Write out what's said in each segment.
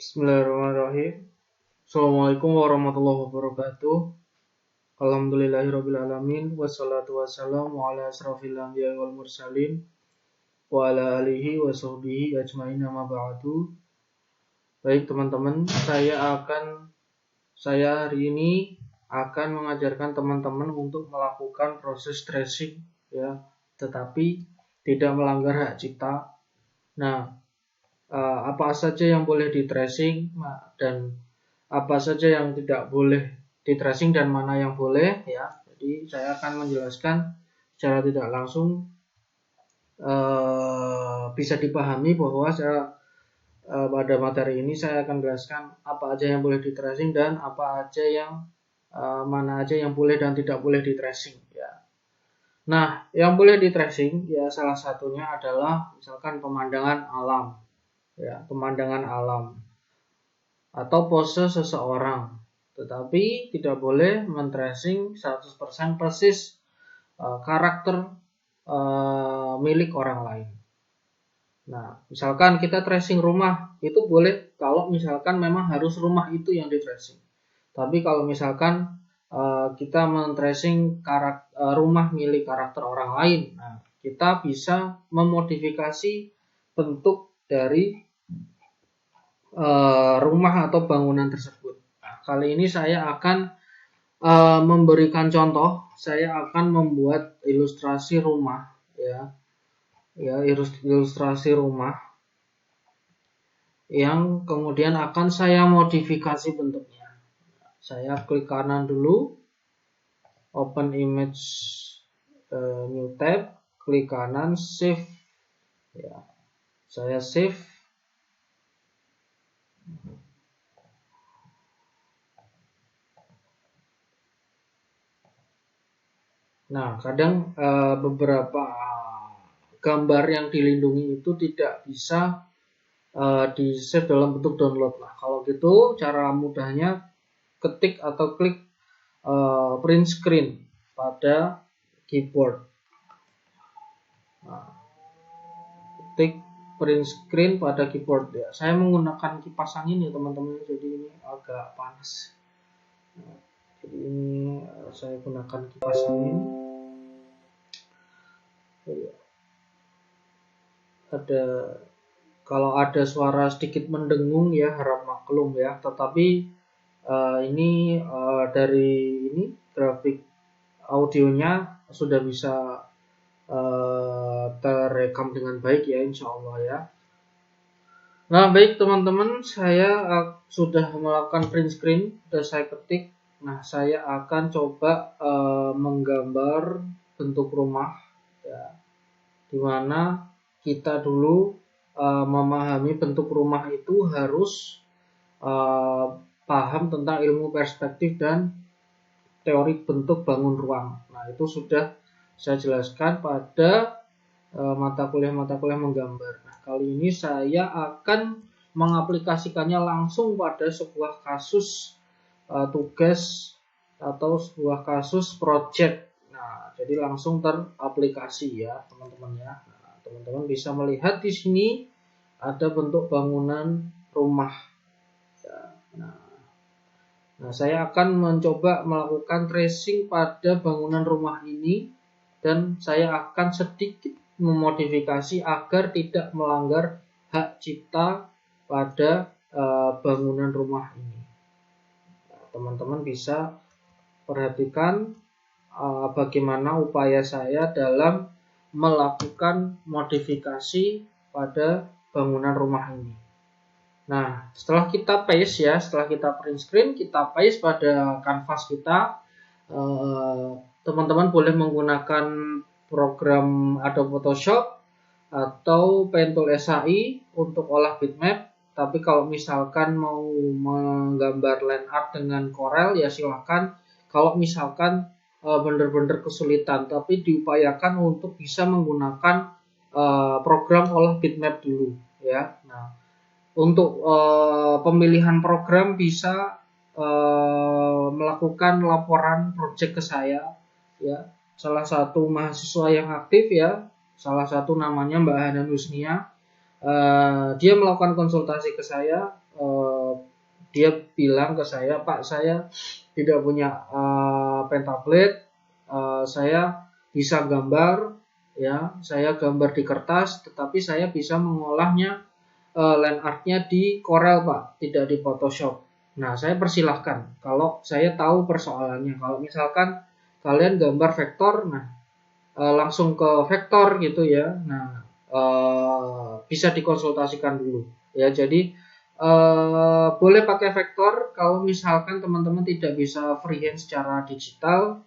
Bismillahirrahmanirrahim. Assalamualaikum warahmatullahi wabarakatuh. Alhamdulillahirabbil alamin wassalatu wassalamu ala asrofil anbiya'i wal mursalin wa ala alihi wa sahbihi ajmain amma ba'du. Baik teman-teman, saya hari ini akan mengajarkan teman-teman untuk melakukan proses tracing ya, tetapi tidak melanggar hak cipta. Nah, apa saja yang boleh di tracing dan apa saja yang tidak boleh di tracing dan mana yang boleh ya. Jadi saya akan menjelaskan secara tidak langsung, bisa dipahami bahwa pada materi ini saya akan jelaskan apa aja yang boleh di tracing dan apa aja yang mana aja yang boleh dan tidak boleh di tracing ya. Nah, yang boleh di tracing ya salah satunya adalah misalkan pemandangan alam. Ya, pemandangan alam atau pose seseorang, tetapi tidak boleh men-tracing 100% persis karakter milik orang lain. Nah, misalkan kita tracing rumah, itu boleh kalau misalkan memang harus rumah itu yang di tracing. Tapi kalau misalkan kita men-tracing rumah milik karakter orang lain, nah, kita bisa memodifikasi bentuk dari rumah atau bangunan tersebut. Nah, kali ini saya akan memberikan contoh. Saya akan membuat ilustrasi rumah ya, ilustrasi rumah yang kemudian akan saya modifikasi bentuknya. Saya klik kanan dulu, open image, new tab, klik kanan, save ya. Saya save. Nah, kadang beberapa gambar yang dilindungi itu tidak bisa di save dalam bentuk download. Nah, kalau gitu cara mudahnya ketik atau klik print screen pada keyboard. Nah, ketik print screen pada keyboard ya. Saya menggunakan kipas angin ya teman-teman, jadi ini agak panas. Nah, jadi ini saya gunakan kipas angin. Kalau ada suara sedikit mendengung ya harap maklum ya. Tetapi ini dari grafik audionya sudah bisa terekam dengan baik ya, insya Allah ya. Nah, baik teman-teman, saya sudah melakukan print screen, sudah saya ketik. Nah, saya akan coba menggambar bentuk rumah ya, dimana kita dulu memahami bentuk rumah itu harus paham tentang ilmu perspektif dan teori bentuk bangun ruang. Nah, itu sudah saya jelaskan pada mata kuliah menggambar. Nah, kali ini saya akan mengaplikasikannya langsung pada sebuah kasus tugas atau sebuah kasus project. Nah, jadi langsung teraplikasi ya, teman-teman ya. Nah, teman-teman bisa melihat di sini ada bentuk bangunan rumah. Ya, nah, saya akan mencoba melakukan tracing pada bangunan rumah ini dan saya akan sedikit memodifikasi agar tidak melanggar hak cipta pada bangunan rumah ini. Nah, teman-teman bisa perhatikan bagaimana upaya saya dalam melakukan modifikasi pada bangunan rumah ini. Nah, setelah kita paste ya, setelah kita print screen, kita paste pada kanvas kita. Teman-teman boleh menggunakan program Adobe Photoshop atau Pentool SAI untuk olah bitmap. Tapi kalau misalkan mau menggambar line art dengan Corel ya silahkan. Kalau misalkan benar-benar kesulitan, tapi diupayakan untuk bisa menggunakan program olah bitmap dulu ya. Nah, untuk pemilihan program bisa melakukan laporan project ke saya ya. Salah satu mahasiswa yang aktif ya, salah satu namanya Mbak Hana Nusnia. Dia melakukan konsultasi ke saya dia bilang ke saya, Pak, saya tidak punya pentablade, saya bisa gambar, ya, saya gambar di kertas, tetapi saya bisa mengolahnya line artnya di Corel, Pak, tidak di Photoshop. Nah, saya persilahkan kalau saya tahu persoalannya. Kalau misalkan kalian gambar vektor, nah langsung ke vektor gitu ya. Nah, bisa dikonsultasikan dulu ya. Jadi boleh pakai vektor kalau misalkan teman-teman tidak bisa freehand secara digital.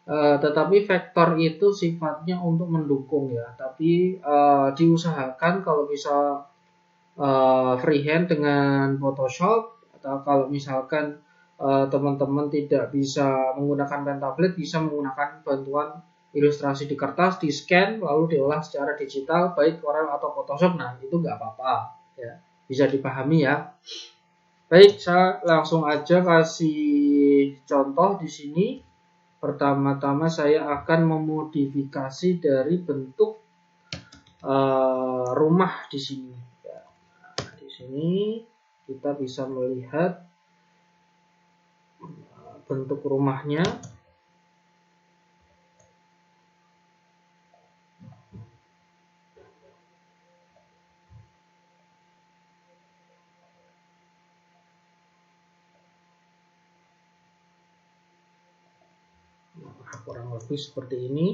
Tetapi vektor itu sifatnya untuk mendukung ya. Tapi diusahakan kalau bisa freehand dengan Photoshop, atau kalau misalkan teman-teman tidak bisa menggunakan pentablade, bisa menggunakan bantuan ilustrasi di kertas, di scan lalu diolah secara digital baik Corel atau Photoshop. Nah, itu nggak apa-apa ya, bisa dipahami ya. Baik, saya langsung aja kasih contoh di sini. Pertama-tama saya akan memodifikasi dari bentuk rumah di sini. Di sini kita bisa melihat bentuk rumahnya. Nah, kurang lebih seperti ini.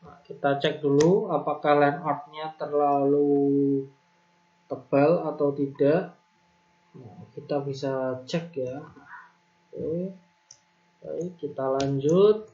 Nah, kita cek dulu apakah line artnya terlalu tebal atau tidak. Nah, kita bisa cek ya. Oke, baik, kita lanjut.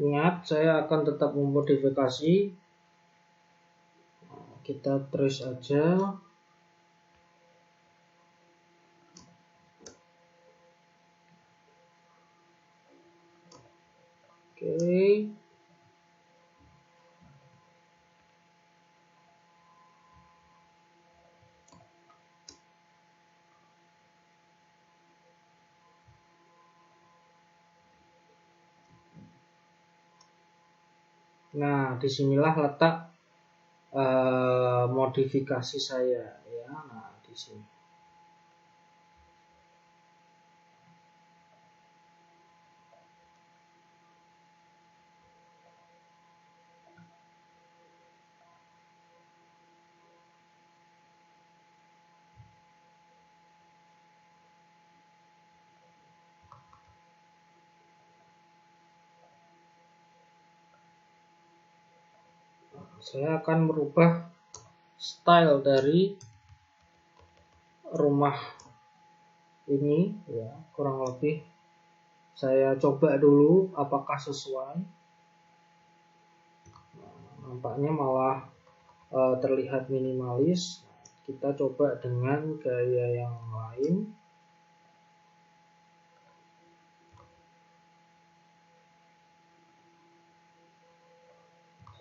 Ingat, saya akan tetap memodifikasi. Kita trace aja. Oke. Nah, disinilah letak modifikasi saya ya. Nah, di sini. Saya akan merubah style dari rumah ini ya, kurang lebih saya coba dulu apakah sesuai. Nampaknya malah terlihat minimalis. Kita coba dengan gaya yang lain.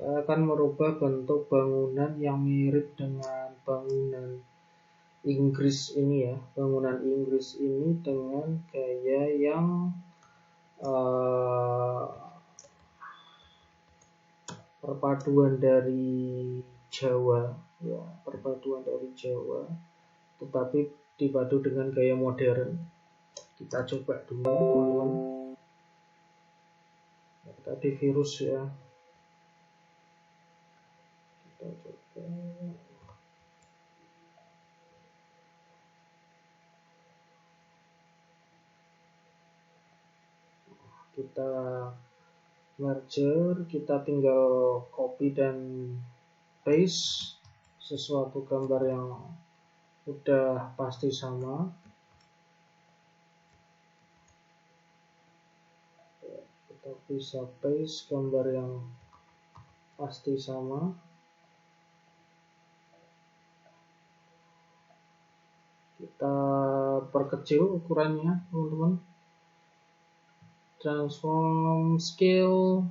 Saya akan merubah bentuk bangunan yang mirip dengan bangunan Inggris ini ya, bangunan Inggris ini dengan gaya yang perpaduan dari Jawa ya, perpaduan dari Jawa tetapi dipadu dengan gaya modern. Kita coba dulu teman-teman. Tadi virus ya, kita coba. Kita merger, kita tinggal copy dan paste sesuatu gambar yang udah pasti sama. Kita bisa paste gambar yang pasti sama. Kita perkecil ukurannya teman-teman. Transform scale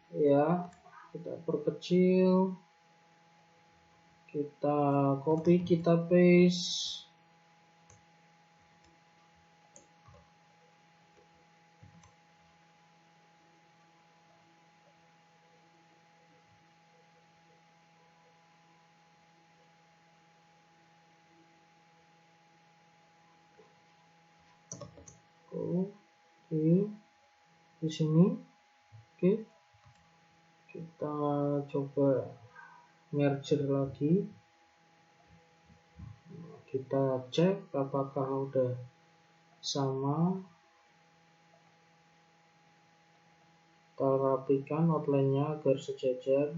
ya, kita perkecil, kita copy, kita paste. Oke, di sini. Oke, kita coba merger lagi. Kita cek apakah udah sama. Kita rapikan outline-nya agar sejajar.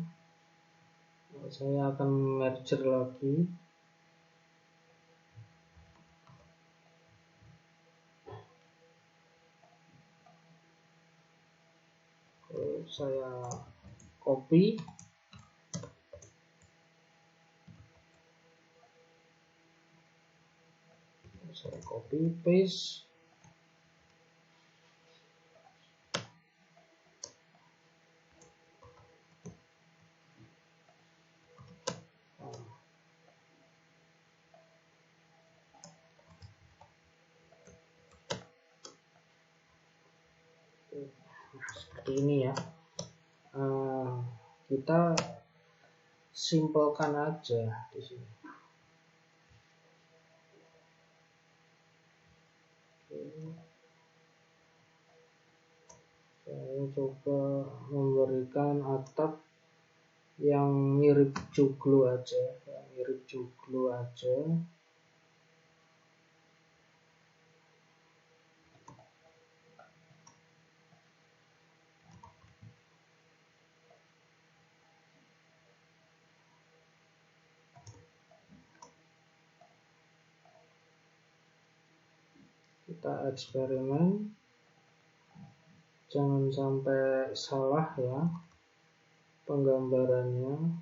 Saya akan merger lagi. Saya copy, paste. Seperti ini ya. Kita simpelkan aja di sini. Saya coba memberikan atap yang mirip joglo aja, Kita eksperimen, jangan sampai salah ya penggambarannya.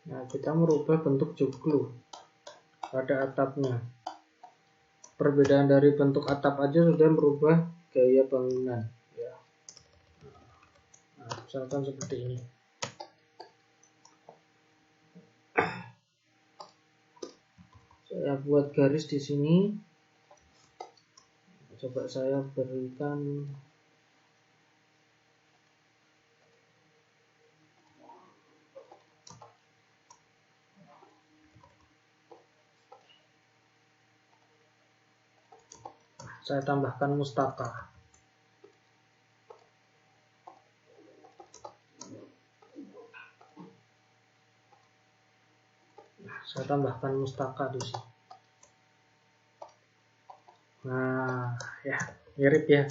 Nah, kita merubah bentuk joglo pada atapnya. Perbedaan dari bentuk atap aja sudah merubah gaya bangunan ya. Nah, misalkan seperti ini. Saya buat garis di sini. Coba saya berikan saya tambahkan mustaka. saya tambahkan mustaka di sini. Nah, ya mirip ya,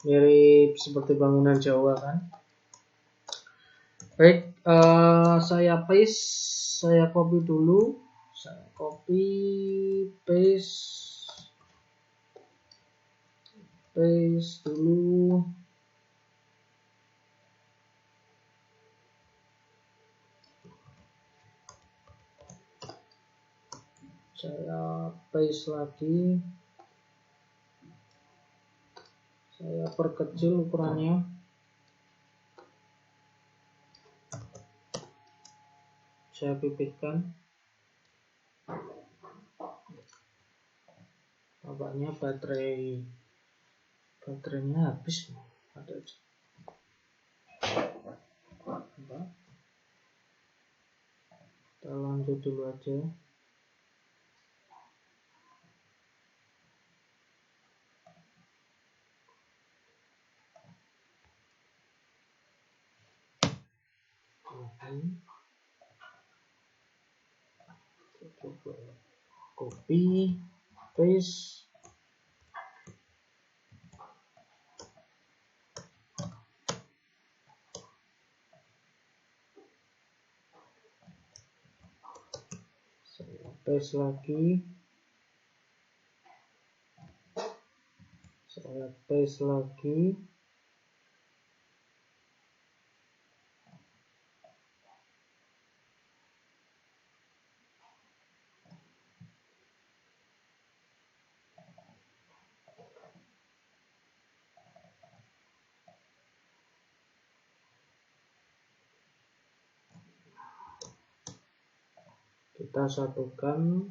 mirip seperti bangunan Jawa kan. Baik, saya paste, saya copy dulu, saya copy paste dulu. Saya paste lagi, saya perkecil ukurannya. Saya pipihkan. Tampaknya baterainya habis. Ada aja. Kita lanjut dulu aja. Coba copy paste. Saya paste lagi, saya paste lagi. Kita satukan.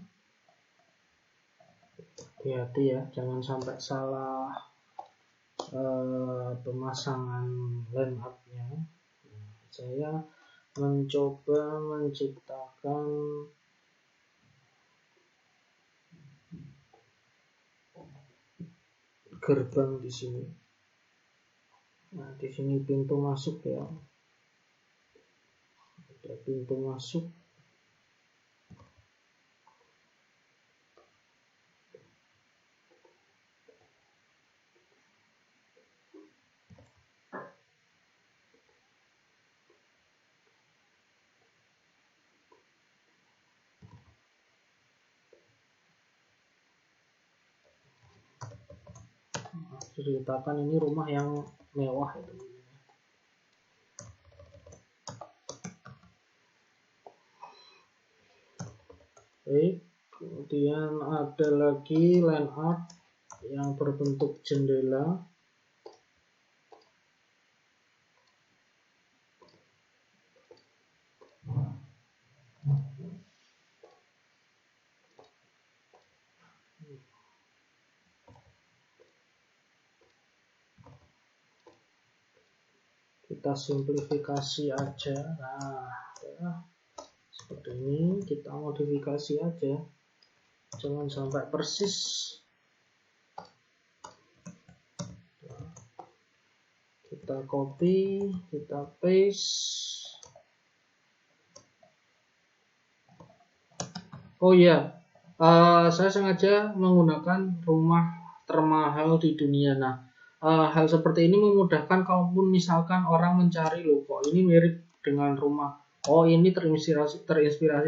Hati-hati ya, jangan sampai salah pemasangan layout-nya. Saya mencoba menciptakan gerbang di sini. Nah, di sini pintu masuk ya. Ada pintu masuk. Ceritakan ini rumah yang mewah itu. Oke, kemudian ada lagi line art yang berbentuk jendela. Kita simplifikasi aja. Nah, ya, seperti ini kita modifikasi aja, jangan sampai persis. Kita copy, kita paste. Oh iya, saya sengaja menggunakan rumah termahal di dunia. Nah, hal seperti ini memudahkan kalaupun misalkan orang mencari, loh kok ini mirip dengan rumah, oh ini terinspirasi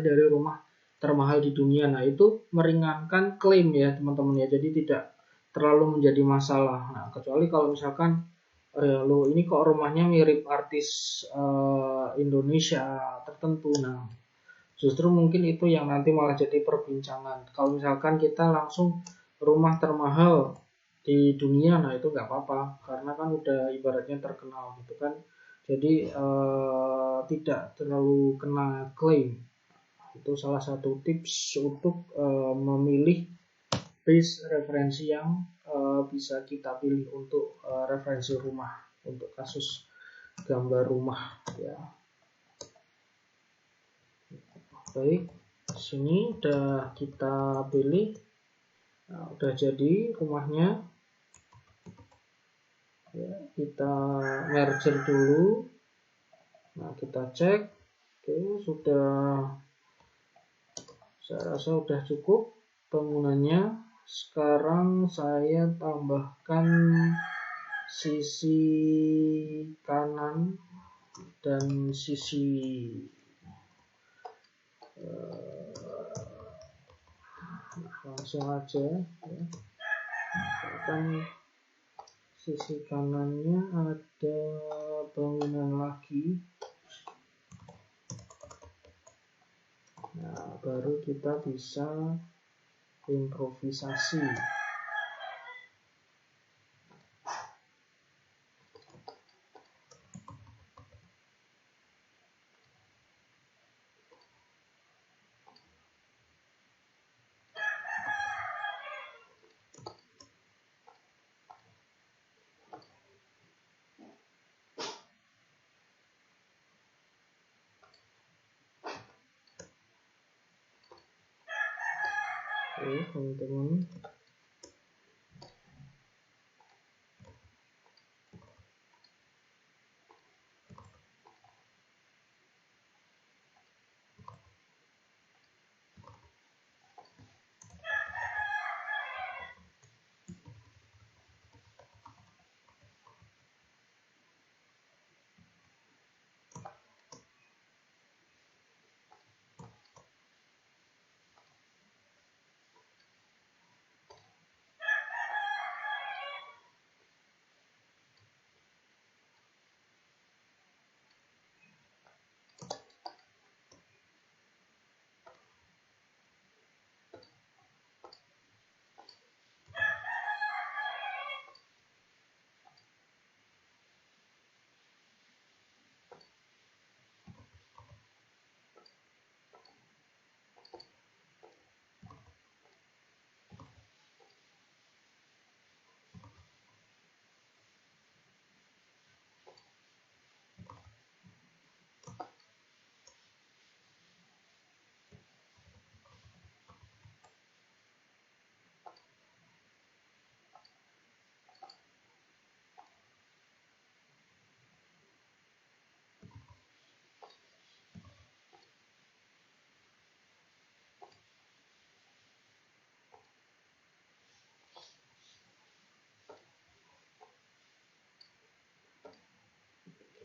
dari rumah termahal di dunia. Nah, itu meringankan klaim ya teman-teman ya, jadi tidak terlalu menjadi masalah. Nah, kecuali kalau misalkan loh ini kok rumahnya mirip artis Indonesia tertentu. Nah, justru mungkin itu yang nanti malah jadi perbincangan. Kalau misalkan kita langsung rumah termahal di dunia, nah itu nggak apa-apa, karena kan udah ibaratnya terkenal gitu kan. Jadi tidak terlalu kena klaim. Itu salah satu tips untuk memilih base referensi yang bisa kita pilih untuk referensi rumah, untuk kasus gambar rumah ya. Baik, sini udah kita pilih. Nah, udah jadi rumahnya ya, kita merger dulu. Nah, kita cek. Oke, sudah Saya rasa udah cukup bangunannya. Sekarang saya tambahkan sisi kanan dan sisi langsung aja ya. Kan sisi kanannya ada bangunan lagi. Nah, baru kita bisa improvisasi. Oke, teman-teman.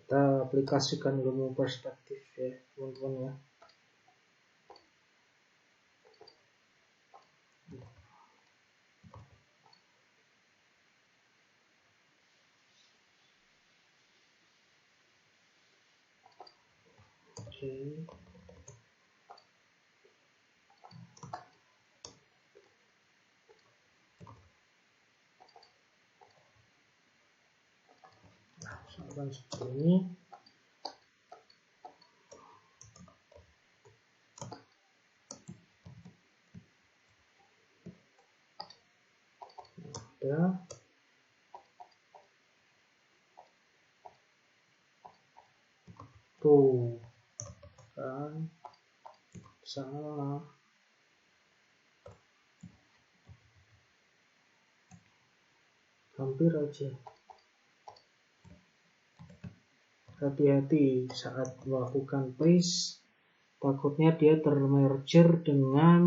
Kita aplikasikan ilmu perspektif ya, teman-teman ya. Oke. Misalkan seperti ini. Udah. Tuh. Kan. Salah. Hampir aja. Hati-hati saat melakukan paste, takutnya dia termerger dengan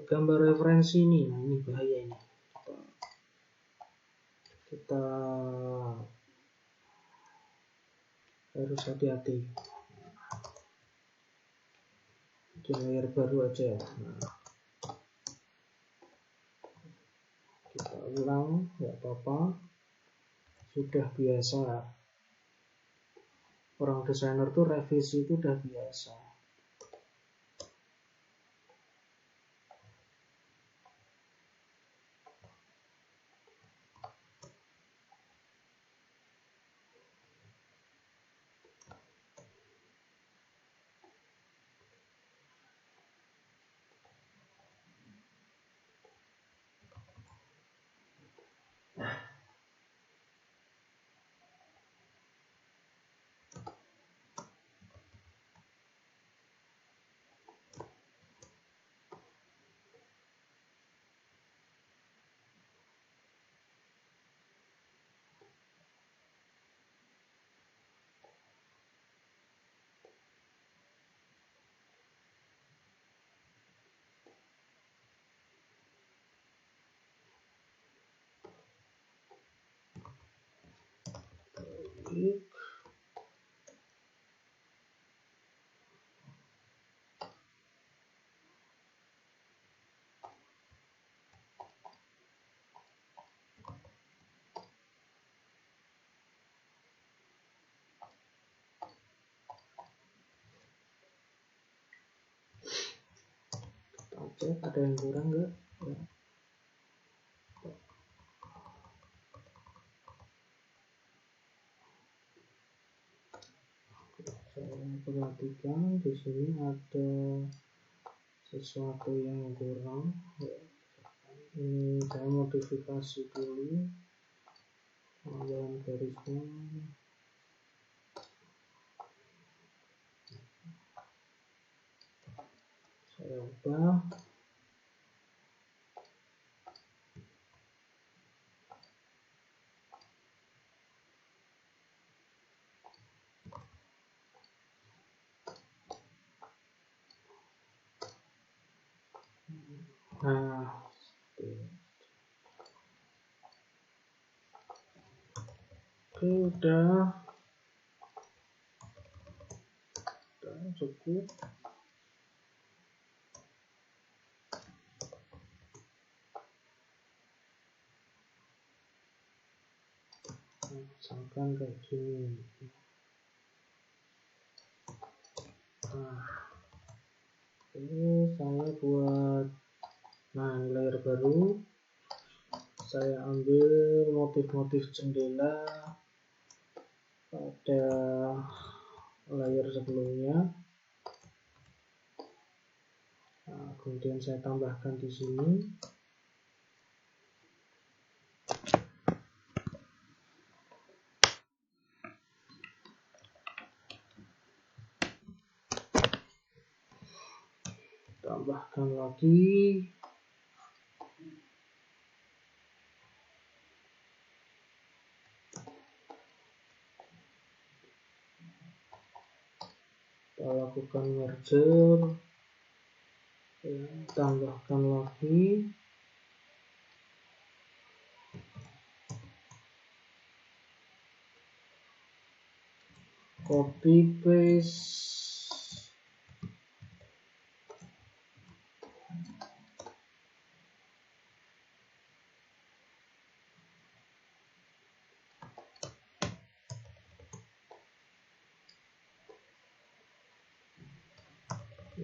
gambar referensi ini. Nah, ini bahaya ini. Kita harus hati-hati. Bikin layer baru aja. Nah, kita ulang, nggak apa-apa. Sudah biasa. Orang desainer tuh revisi itu udah biasa. klik. Kita cek ada yang kurang nggak ya. Saya perhatikan di sini ada sesuatu yang kurang. Ini saya modifikasi dulu pengambilan garisnya. Saya ubah. Nah, oke, udah cukup. Misalkan kayak gini. Nah, ini saya buat layer baru. Saya ambil motif-motif jendela pada layer sebelumnya. Nah, kemudian saya tambahkan di sini. Tambahkan lagi. Kita lakukan merger. Ya, tambahkan lagi. Copy paste.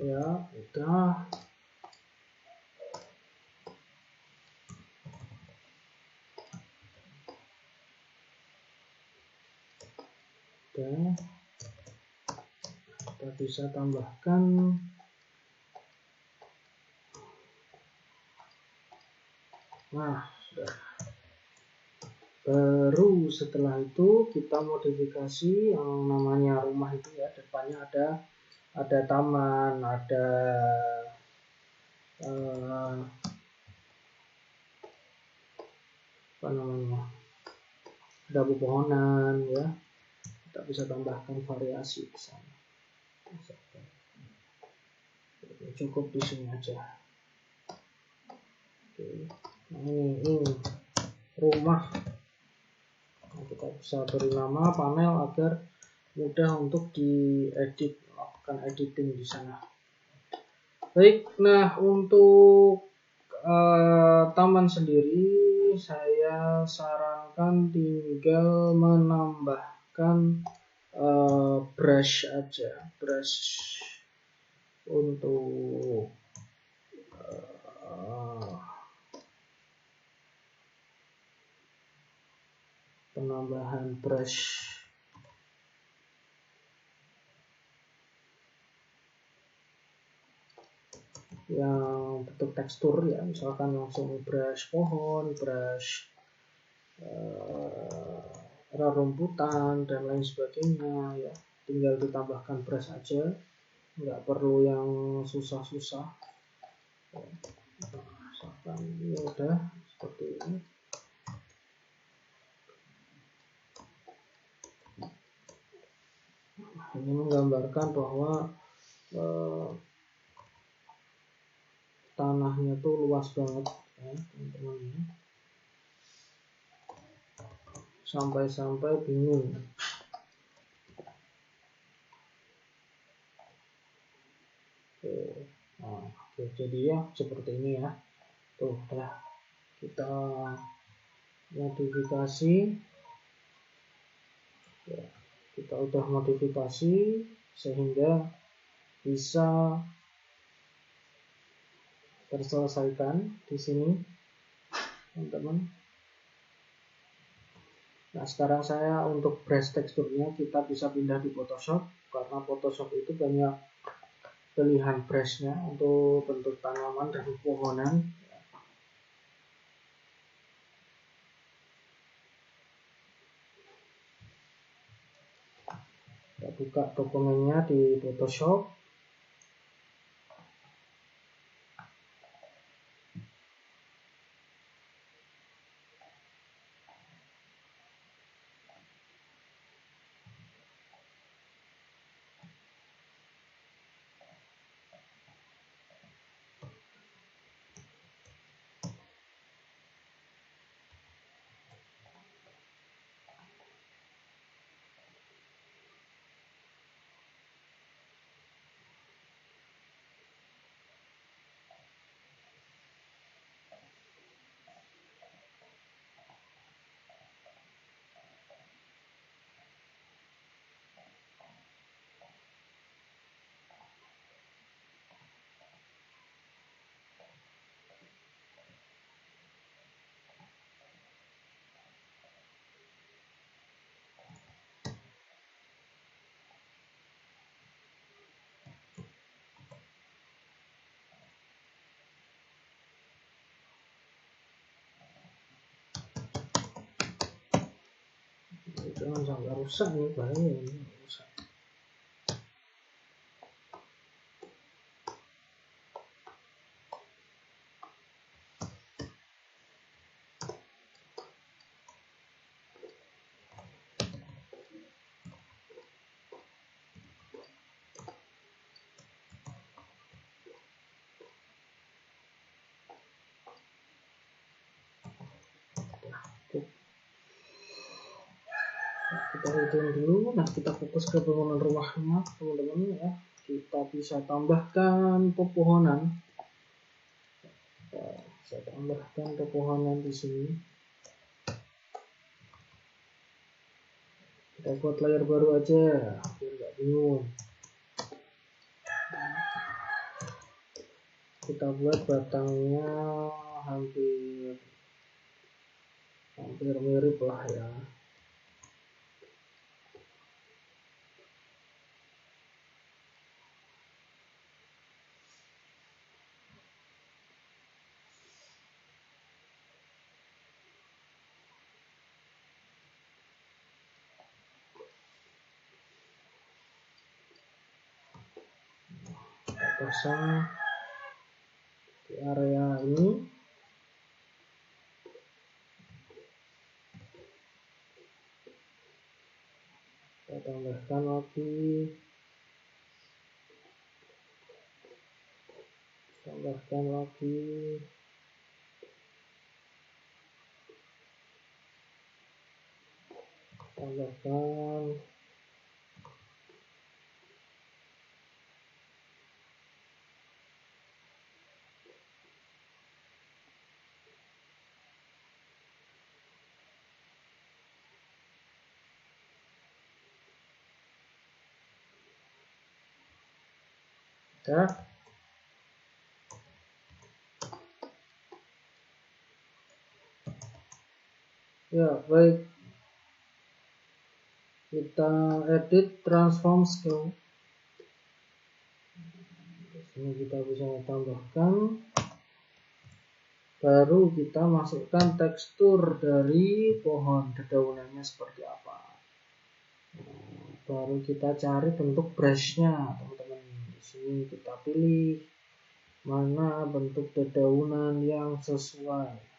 Ya, udah. Kita bisa tambahkan sudah. Baru setelah itu kita modifikasi yang namanya rumah itu ya, depannya ada taman, ada apa namanya, ada pepohonan ya. Kita bisa tambahkan variasi di sana. Cukup di sini aja. Oke. Nah, ini rumah. Nah, kita bisa beri nama panel agar mudah untuk diedit, melakukan editing di sana. Baik, nah untuk taman sendiri saya sarankan tinggal menambahkan brush aja, brush untuk penambahan brush yang bentuk tekstur ya, misalkan langsung brush pohon, brush rerumputan dan lain sebagainya ya, tinggal ditambahkan brush aja, nggak perlu yang susah-susah. Misalkan ini udah seperti ini. Ini menggambarkan bahwa tanahnya tuh luas banget ya teman-teman, sampai-sampai bingung Nah, oke, jadi ya seperti ini ya. Tuh, udah kita modifikasi. Ya, kita udah modifikasi sehingga bisa terselesaikan di sini, teman-teman. Nah, sekarang saya untuk brush teksturnya kita bisa pindah di Photoshop, karena Photoshop itu banyak pilihan brushnya untuk bentuk tanaman dan pepohonan. Kita buka dokumennya di Photoshop. Jangan sampai rusak nih, bahaya ini rusak. Kita hitung dulu. Nah, kita fokus ke bangunan rumahnya, teman-teman ya. Kita bisa tambahkan pepohonan. Saya tambahkan pepohonan di sini. Kita buat layar baru aja biar nggak bingung. Kita buat batangnya hampir mirip lah ya. Kita pasang di area ini. Kita tambahkan lagi. Tambahkan lagi. Tambahkan. Ya, baik. Kita edit transform scale. Di sini kita bisa tambahkan. Baru kita masukkan tekstur dari pohon dedaunannya seperti apa. Baru kita cari bentuk brushnya, teman-teman. Di sini kita pilih mana bentuk dedaunan yang sesuai.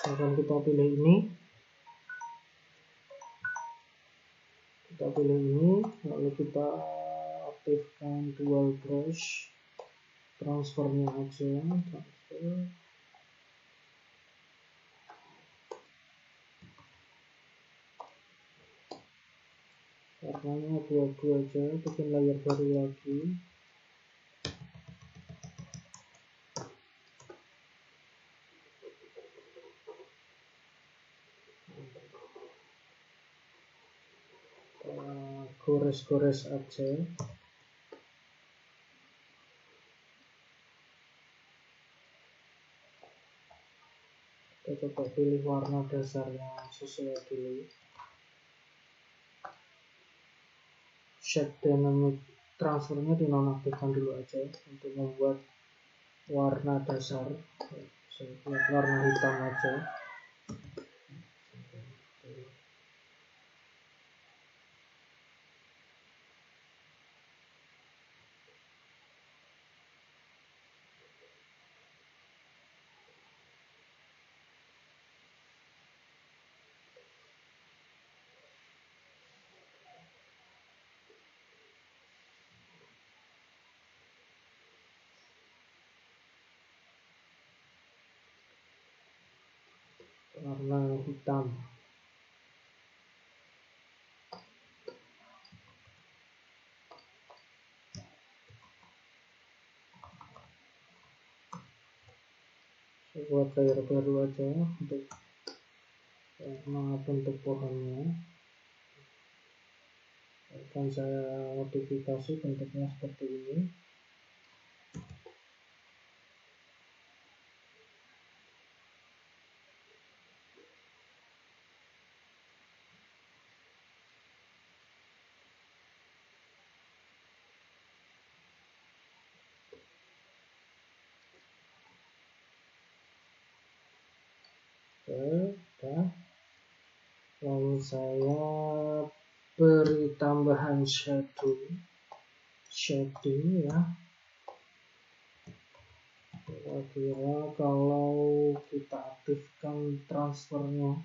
akan kita pilih ini, lalu kita aktifkan dual brush, transfernya aja, transfer. Warnanya abu-abu aja, bikin layer baru lagi. Gores-gores aja. Kita coba pilih warna dasarnya sesuai dulu. Shape dynamic transfernya dinonaktifkan dulu aja untuk membuat warna dasar. Saya buat warna hitam aja. Warna hitam. Saya buat layer baru aja untuk bentuk pohonnya. Akan saya modifikasi bentuknya seperti ini. Lalu saya beri tambahan shading ya. Kira-kira kalau kita aktifkan transfernya,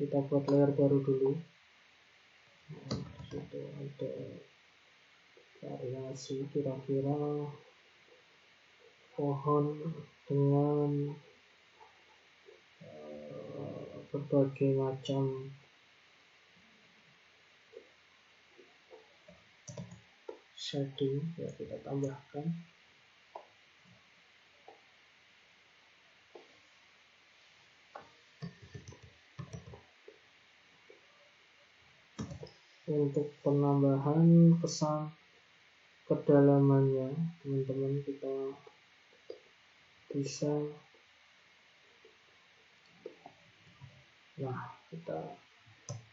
kita buat layer baru dulu. Situ ada variasi kira-kira pohon dengan berbagai macam shading ya, kita tambahkan. Untuk penambahan kesan kedalamannya, teman-teman, kita bisa kita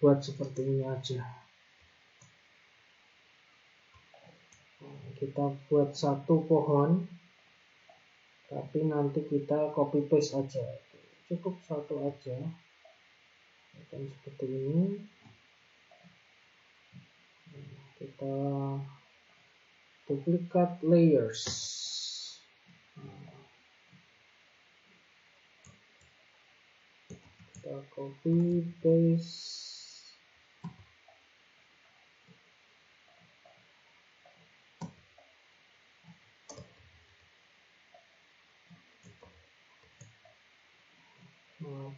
buat seperti ini aja. Kita buat satu pohon, tapi nanti kita copy paste aja, cukup satu aja, dan seperti ini. Kita duplicate layers. Kita copy paste.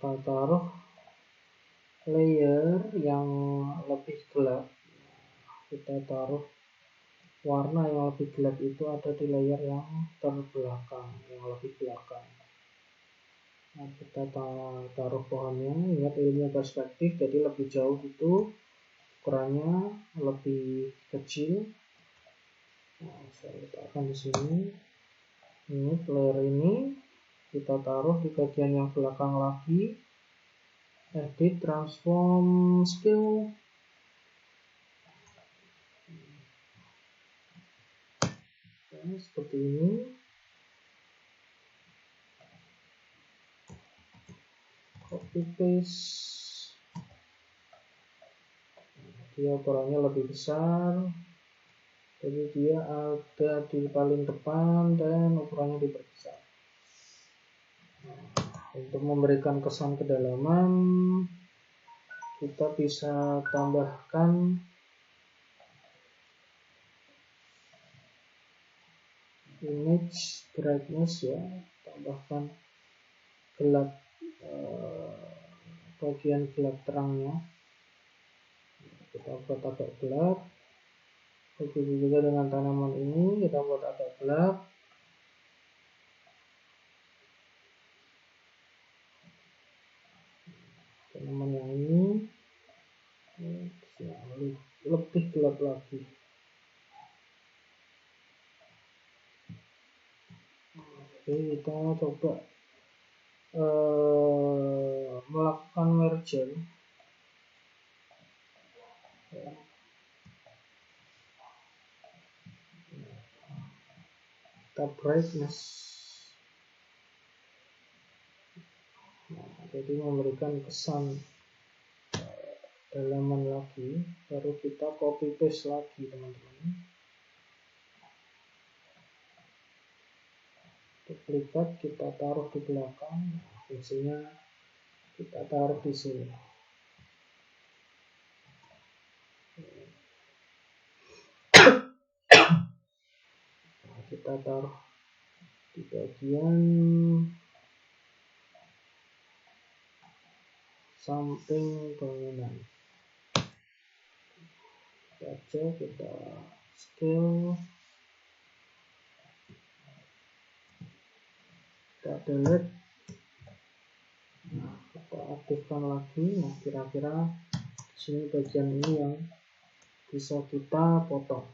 Kita taruh layer yang lebih gelap. Kita taruh warna yang lebih gelap itu ada di layer yang terbelakang, yang lebih belakang. Nah, kita taruh pohonnya. Ingat ilmu perspektif, jadi lebih jauh itu ukurannya lebih kecil. Nah, saya letakkan di sini. Ini layer ini kita taruh di bagian yang belakang lagi. Edit, transform, scale. Oke, seperti ini. Copy paste. Dia ukurannya lebih besar, jadi dia ada di paling depan dan ukurannya diperbesar. Untuk memberikan kesan kedalaman, kita bisa tambahkan image brightness ya, tambahkan gelap, bagian gelap terangnya kita buat agak gelap. Begitu juga dengan tanaman ini, kita buat agak gelap. Tanaman yang ini lebih gelap lagi. Oke, kita coba melakukan merger. Kita brightness. Jadi memberikan kesan dalaman lagi, baru kita copy paste lagi teman-teman. Duplikat kita taruh di belakang, fungsinya kita taruh di sini. Kita taruh di bagian samping bangunan. Kita scale, kita delete, kita aktifkan lagi. Nah, kira-kira sini bagian ini yang bisa kita potong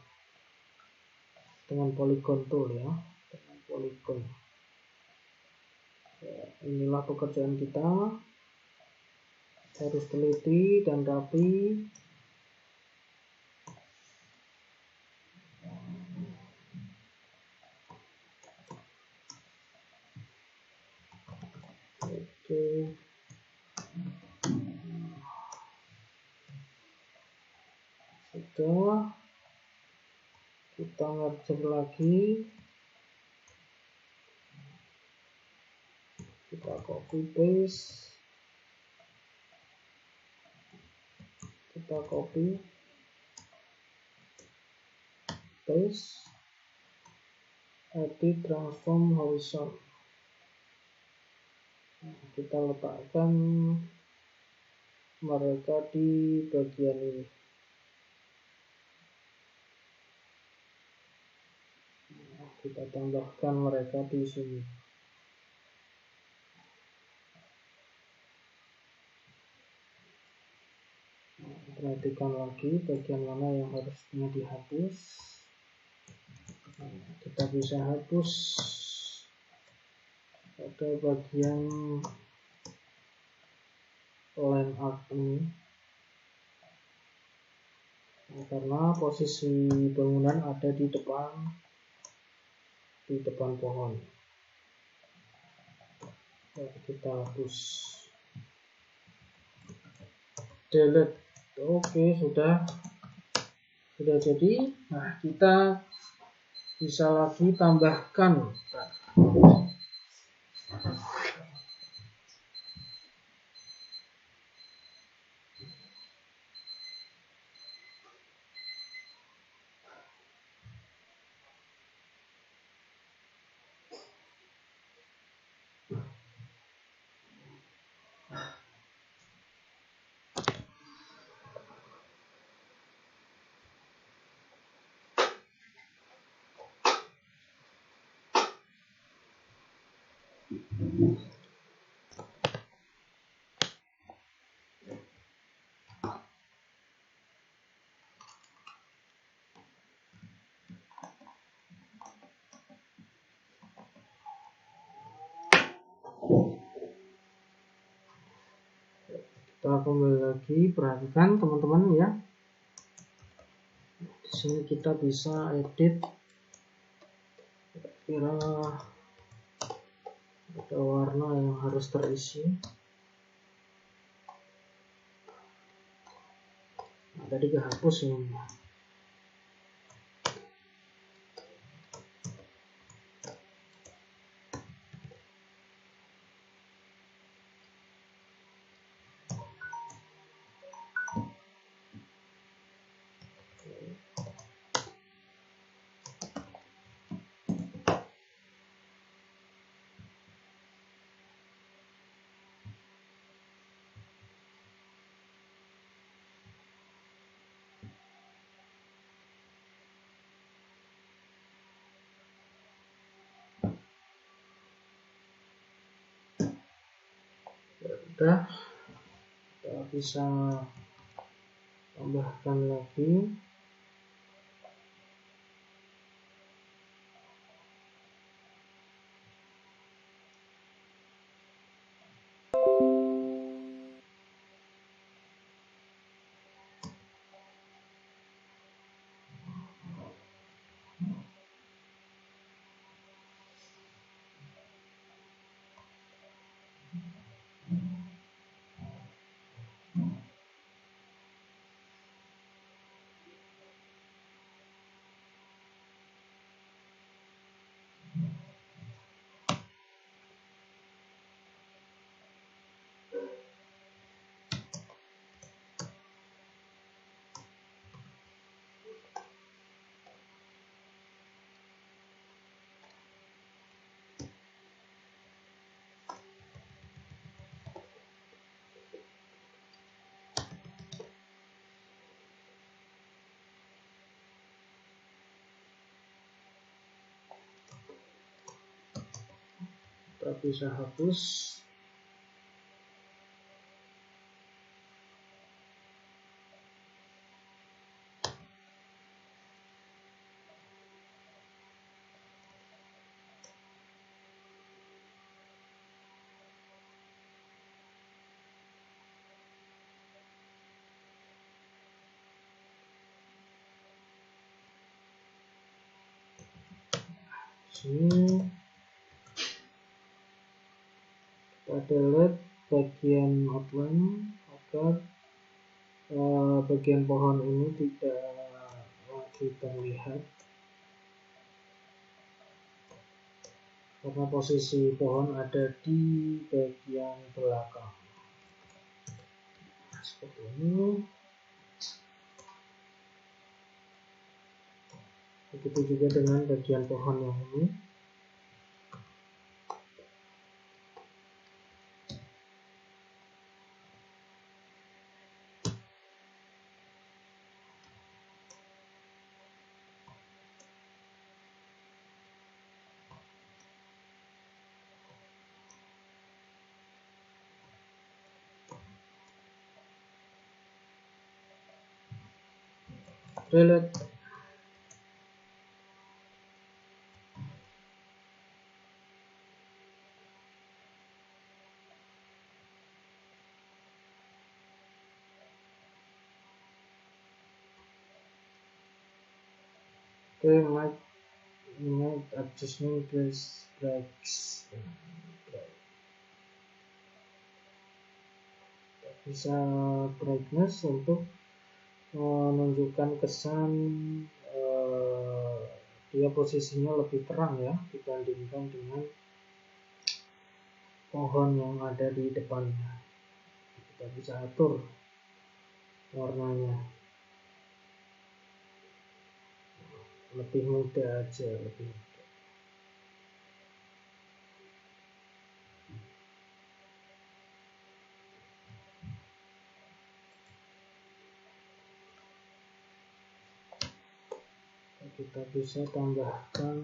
dengan polygon tool ya, dengan polygon. Ya, inilah pekerjaan kita, harus teliti dan rapi. Oke. Sudah, kita merger lagi, kita copy paste, kita copy paste, edit, transform, horizon. Kita letakkan mereka di bagian ini. Kita tambahkan mereka di sini. Perhatikan lagi bagian mana yang harusnya dihapus. Kita bisa hapus pada bagian line art ini, karena posisi bangunan ada di depan pohon. Kita hapus, delete. Oke, sudah jadi. Nah, kita bisa lagi tambahkan kita kembali lagi. Perhatikan teman-teman ya, di sini kita bisa edit, kira ada warna yang harus terisi. Nah, tadi kehapus ini. Udah, kita bisa tambahkan lagi. Kita bisa hapus. Sini kita delete bagian outline agar bagian pohon ini tidak lagi terlihat, karena posisi pohon ada di bagian belakang. Nah, seperti ini. Begitu juga dengan bagian pohon yang ini. Delete. Oke, make adjustment breaks. Bisa brightness untuk menunjukkan kesan dia posisinya lebih terang ya dibandingkan dengan pohon yang ada di depannya. Kita bisa atur warnanya lebih muda aja, lebih muda. Kita bisa tambahkan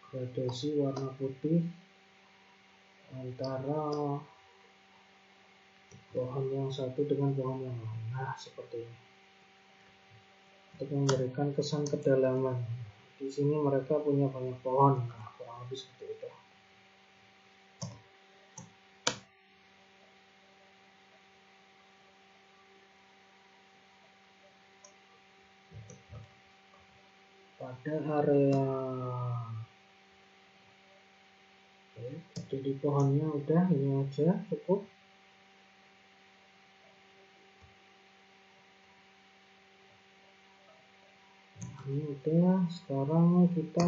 gradasi warna putih antara pohon yang satu dengan pohon yang lain. Nah, seperti ini. Untuk memberikan kesan kedalaman. Di sini mereka punya banyak pohon. Nah, kurang lebih seperti itu. Pada area jadi pohonnya udah ini aja cukup. Ini udah, sekarang kita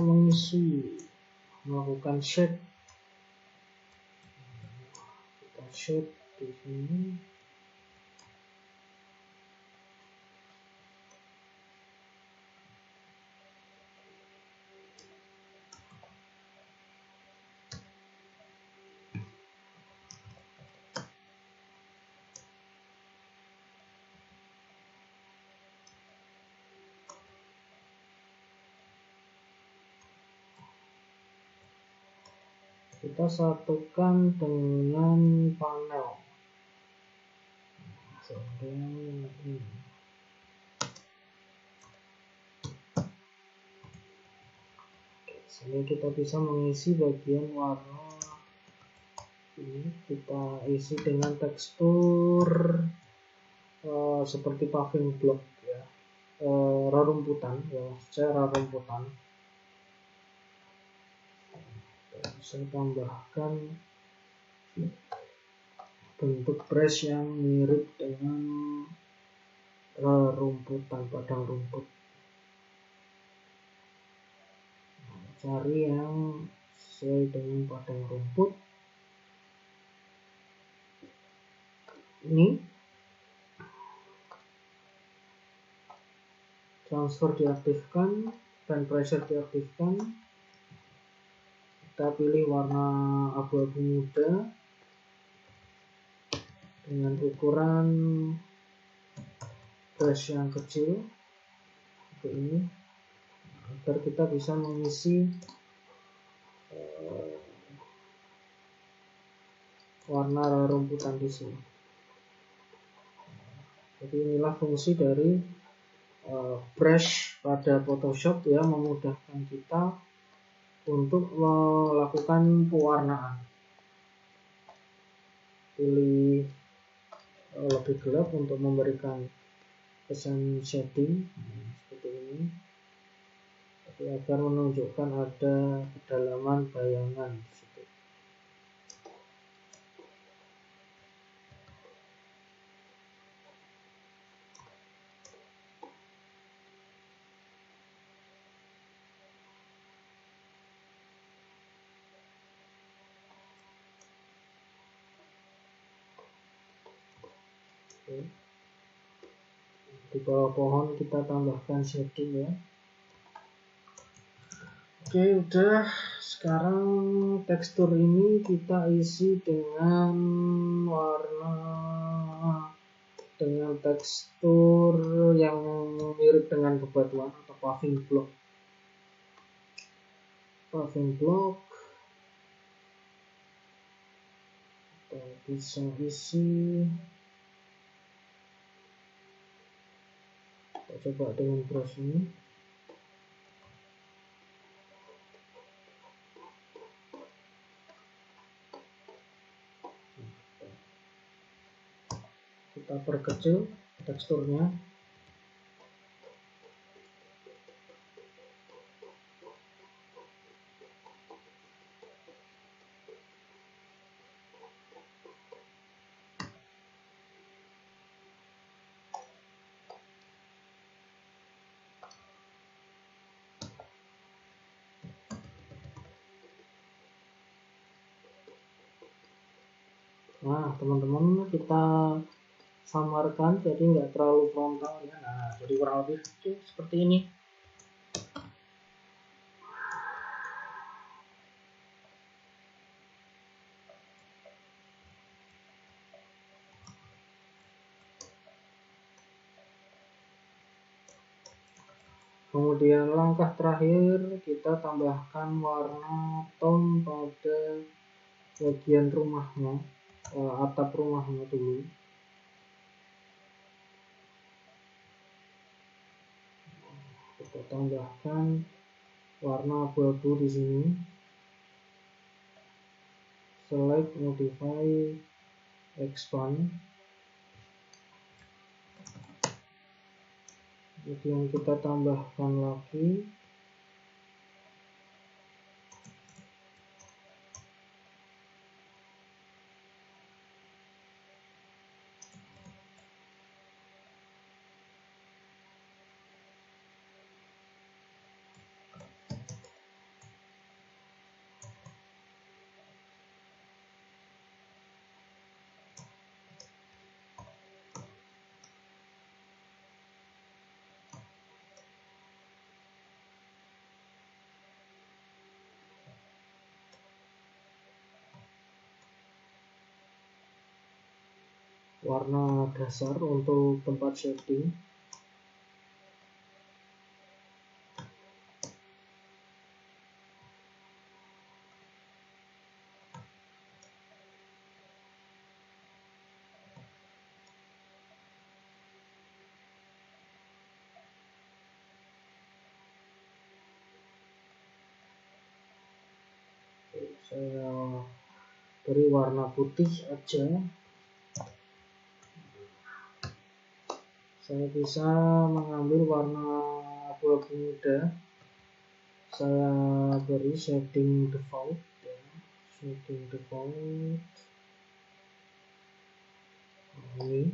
melakukan shade. Kita shade di sini. kita satukan dengan panel. Sehingga kita bisa mengisi bagian warna ini, kita isi dengan tekstur seperti paving block ya, rerumputan ya, saya rerumputan. Saya tambahkan bentuk brush yang mirip dengan rerumputan, padang rumput. Cari yang sesuai dengan padang rumput. Ini transfer diaktifkan, pen pressure diaktifkan. Kita pilih warna abu-abu muda dengan ukuran brush yang kecil seperti ini, agar kita bisa mengisi warna rerumputan di sini. Jadi inilah fungsi dari brush pada Photoshop ya, memudahkan kita untuk melakukan pewarnaan. Pilih lebih gelap untuk memberikan kesan shading seperti ini, jadi agar menunjukkan ada kedalaman bayangan di situ. Di bawah pohon kita tambahkan shading ya. Oke, udah. Sekarang tekstur ini kita isi dengan warna, dengan tekstur yang mirip dengan bebatuan atau paving block. Paving block kita bisa isi. Kita coba dengan brush ini. Kita perkecil teksturnya. Nah, teman-teman, kita samarkan jadi nggak terlalu frontal ya. Nah, jadi kurang lebih seperti ini. Kemudian langkah terakhir, kita tambahkan warna tone pada bagian rumahnya, atap rumahnya dulu. Kita tambahkan warna abu-abu di sini. Select, modify, expand. Kemudian kita tambahkan lagi warna dasar untuk tempat shading. saya beri warna putih aja. Saya bisa mengambil warna abu-abu muda, saya beri shading default ya. Shading default ini,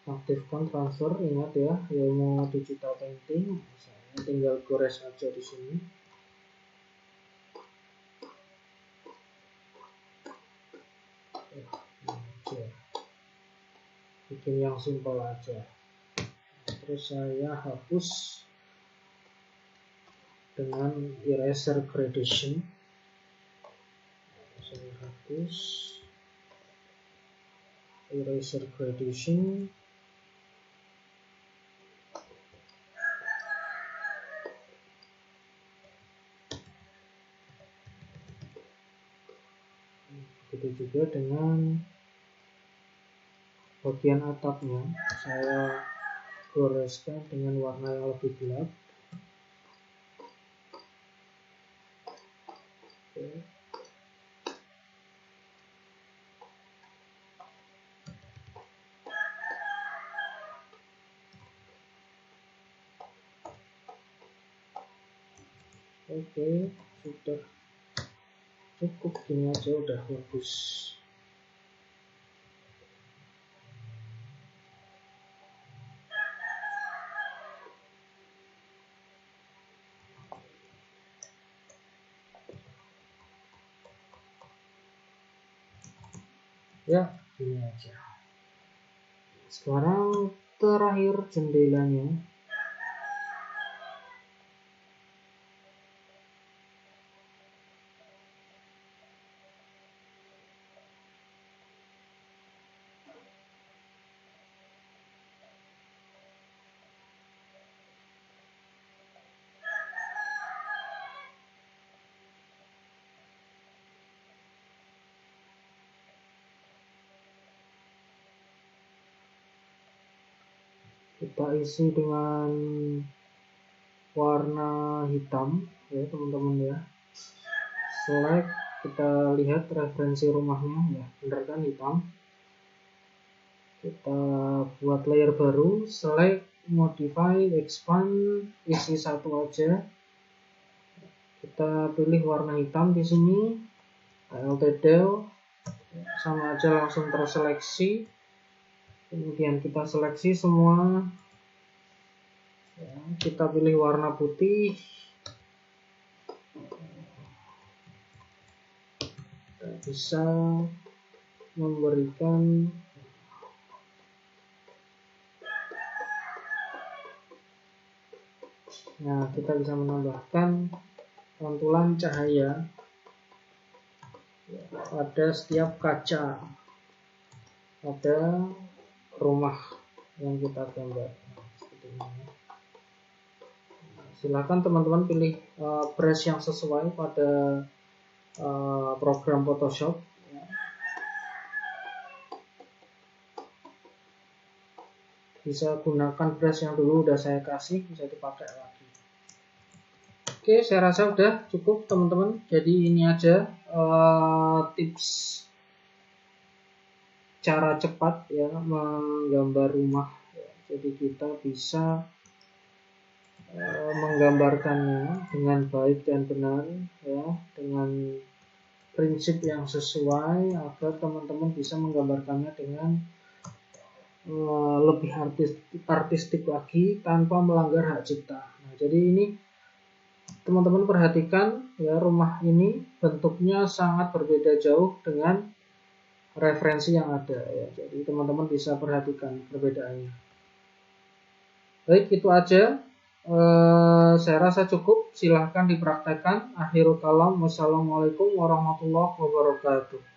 aktifkan transfer, ingat ya, ilmu digital painting. Saya tinggal gores aja di sini. Bikin yang simpel aja. Terus saya hapus dengan eraser gradation. Saya hapus eraser gradation. Begitu juga dengan bagian atapnya, saya goreskan dengan warna yang lebih gelap. Oke, sudah cukup, gini aja udah bagus. Ya, gini aja. Sekarang terakhir jendelanya. Kita isi dengan warna hitam ya teman-teman ya. Select, kita lihat referensi rumahnya ya, bener kan hitam. Kita buat layer baru, select, modify, expand, isi satu aja. Kita pilih warna hitam di sini, Alt Del, sama aja langsung terseleksi. Kemudian kita seleksi semua, ya, kita pilih warna putih, kita bisa memberikan kita bisa menambahkan pantulan cahaya pada setiap kaca pada rumah yang kita gambar. Silakan teman-teman pilih brush yang sesuai pada program Photoshop. Bisa gunakan brush yang dulu udah saya kasih, bisa dipakai lagi. Oke, saya rasa udah cukup teman-teman. Jadi ini aja tips cara cepat ya menggambar rumah. Jadi kita bisa menggambarkannya dengan baik dan benar ya, dengan prinsip yang sesuai agar teman-teman bisa menggambarkannya dengan lebih artistik lagi tanpa melanggar hak cipta. Nah, jadi ini teman-teman perhatikan ya, rumah ini bentuknya sangat berbeda jauh dengan referensi yang ada ya. Jadi teman-teman bisa perhatikan perbedaannya. Baik, itu aja. Saya rasa cukup. Silahkan dipraktekkan. Akhirul kalam. Wassalamualaikum warahmatullahi wabarakatuh.